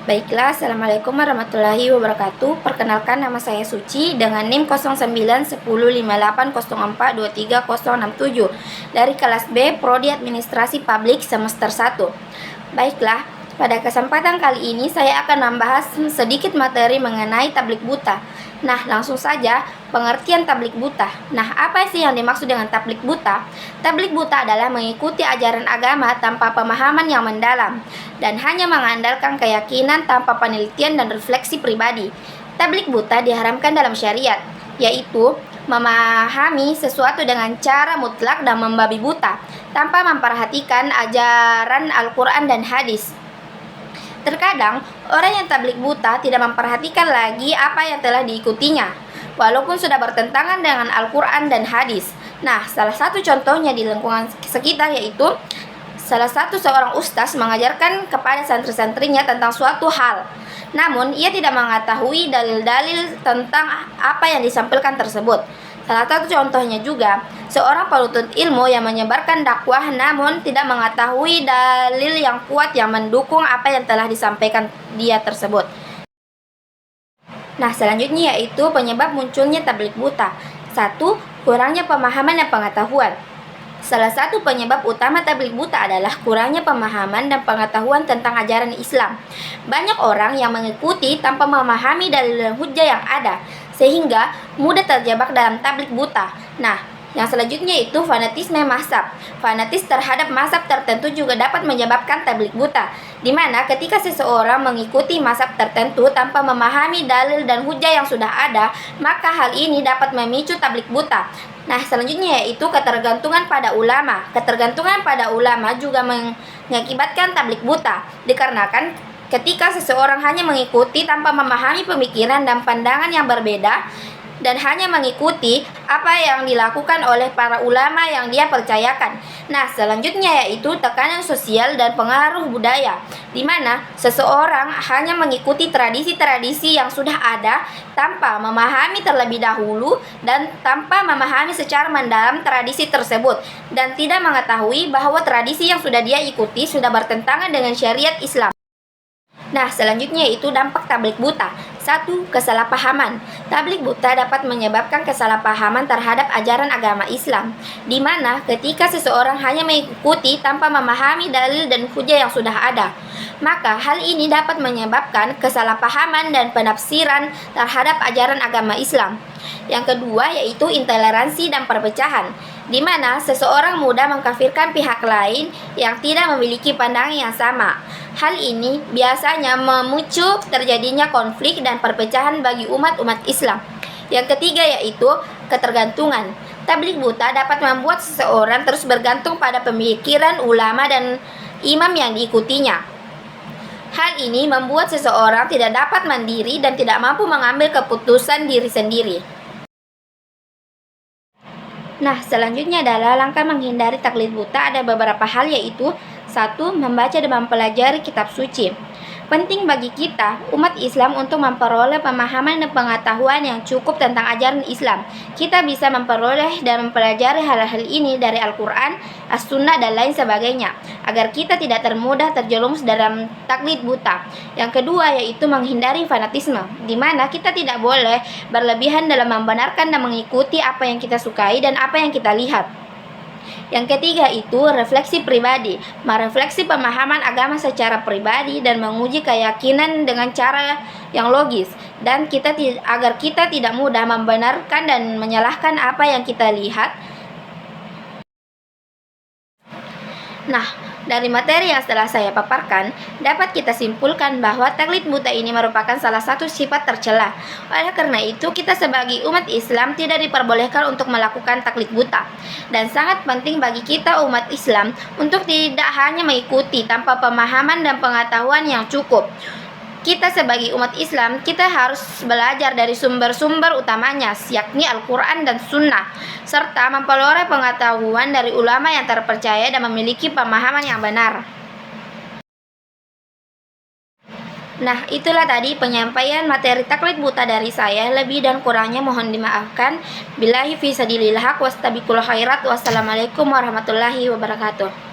Baiklah, Assalamualaikum warahmatullahi wabarakatuh. Perkenalkan, nama saya Suci dengan NIM 09105804230067 dari kelas B Prodi Administrasi Publik semester 1. Baiklah, pada kesempatan kali ini saya akan membahas sedikit materi mengenai tablik buta. Nah, langsung saja pengertian tablik buta. Nah, apa sih yang dimaksud dengan tablik buta? Tablik buta adalah mengikuti ajaran agama tanpa pemahaman yang mendalam dan hanya mengandalkan keyakinan tanpa penelitian dan refleksi pribadi. Tablik buta diharamkan dalam syariat, yaitu memahami sesuatu dengan cara mutlak dan membabi buta tanpa memperhatikan ajaran Al-Quran dan hadis. Terkadang, orang yang tablik buta tidak memperhatikan lagi apa yang telah diikutinya, walaupun sudah bertentangan dengan Al-Quran dan hadis. Nah, salah satu contohnya di lingkungan sekitar yaitu salah satu seorang ustaz mengajarkan kepada santri-santrinya tentang suatu hal. Namun, ia tidak mengetahui dalil-dalil tentang apa yang disampaikan tersebut. Salah satu contohnya juga, seorang penuntut ilmu yang menyebarkan dakwah namun tidak mengetahui dalil yang kuat yang mendukung apa yang telah disampaikan dia tersebut. Nah, selanjutnya yaitu penyebab munculnya tablik buta. 1. Kurangnya pemahaman dan pengetahuan. Salah satu penyebab utama tablik buta adalah kurangnya pemahaman dan pengetahuan tentang ajaran Islam. Banyak orang yang mengikuti tanpa memahami dalil dan hujah yang ada, sehingga mudah terjebak dalam tablik buta. Nah, yang selanjutnya itu fanatisme mazhab. Fanatis terhadap mazhab tertentu juga dapat menyebabkan tablik buta, di mana ketika seseorang mengikuti mazhab tertentu tanpa memahami dalil dan hujah yang sudah ada, maka hal ini dapat memicu tablik buta. Nah, selanjutnya yaitu ketergantungan pada ulama. Ketergantungan pada ulama juga mengakibatkan tablik buta, dikarenakan ketika seseorang hanya mengikuti tanpa memahami pemikiran dan pandangan yang berbeda dan hanya mengikuti apa yang dilakukan oleh para ulama yang dia percayakan. Nah, selanjutnya yaitu tekanan sosial dan pengaruh budaya, di mana seseorang hanya mengikuti tradisi-tradisi yang sudah ada tanpa memahami terlebih dahulu dan tanpa memahami secara mendalam tradisi tersebut dan tidak mengetahui bahwa tradisi yang sudah dia ikuti sudah bertentangan dengan syariat Islam. Nah, selanjutnya yaitu dampak tablik buta. 1. Kesalahpahaman. Tablik buta dapat menyebabkan kesalahpahaman terhadap ajaran agama Islam, di mana ketika seseorang hanya mengikuti tanpa memahami dalil dan hujah yang sudah ada, maka hal ini dapat menyebabkan kesalahpahaman dan penafsiran terhadap ajaran agama Islam. Yang kedua yaitu intoleransi dan perpecahan, di mana seseorang mudah mengkafirkan pihak lain yang tidak memiliki pandangan yang sama. Hal ini biasanya memicu terjadinya konflik dan perpecahan bagi umat-umat Islam. Yang ketiga yaitu ketergantungan. Tablik buta dapat membuat seseorang terus bergantung pada pemikiran ulama dan imam yang diikutinya. Hal ini membuat seseorang tidak dapat mandiri dan tidak mampu mengambil keputusan diri sendiri. Nah, selanjutnya adalah langkah menghindari taklid buta. Ada beberapa hal yaitu 1. Membaca dan mempelajari kitab suci. Penting bagi kita, umat Islam, untuk memperoleh pemahaman dan pengetahuan yang cukup tentang ajaran Islam. Kita bisa memperoleh dan mempelajari hal-hal ini dari Al-Quran, As-Sunnah, dan lain sebagainya, agar kita tidak termudah terjerumus dalam taklid buta. Yang kedua yaitu menghindari fanatisme, di mana kita tidak boleh berlebihan dalam membenarkan dan mengikuti apa yang kita sukai dan apa yang kita lihat. Yang ketiga itu refleksi pribadi, merefleksi pemahaman agama secara pribadi dan menguji keyakinan dengan cara yang logis, dan agar kita tidak mudah membenarkan dan menyalahkan apa yang kita lihat. Nah, dari materi yang setelah saya paparkan, dapat kita simpulkan bahwa taklid buta ini merupakan salah satu sifat tercela. Oleh karena itu, kita sebagai umat Islam tidak diperbolehkan untuk melakukan taklid buta. Dan sangat penting bagi kita umat Islam untuk tidak hanya mengikuti tanpa pemahaman dan pengetahuan yang cukup. Kita sebagai umat Islam, kita harus belajar dari sumber-sumber utamanya, yakni Al-Quran dan Sunnah, serta memperoleh pengetahuan dari ulama yang terpercaya dan memiliki pemahaman yang benar. Nah, itulah tadi penyampaian materi taklid buta dari saya. Lebih dan kurangnya mohon dimaafkan. Billahi fi sabilillah, wastabiqul khairat. Wassalamualaikum warahmatullahi wabarakatuh.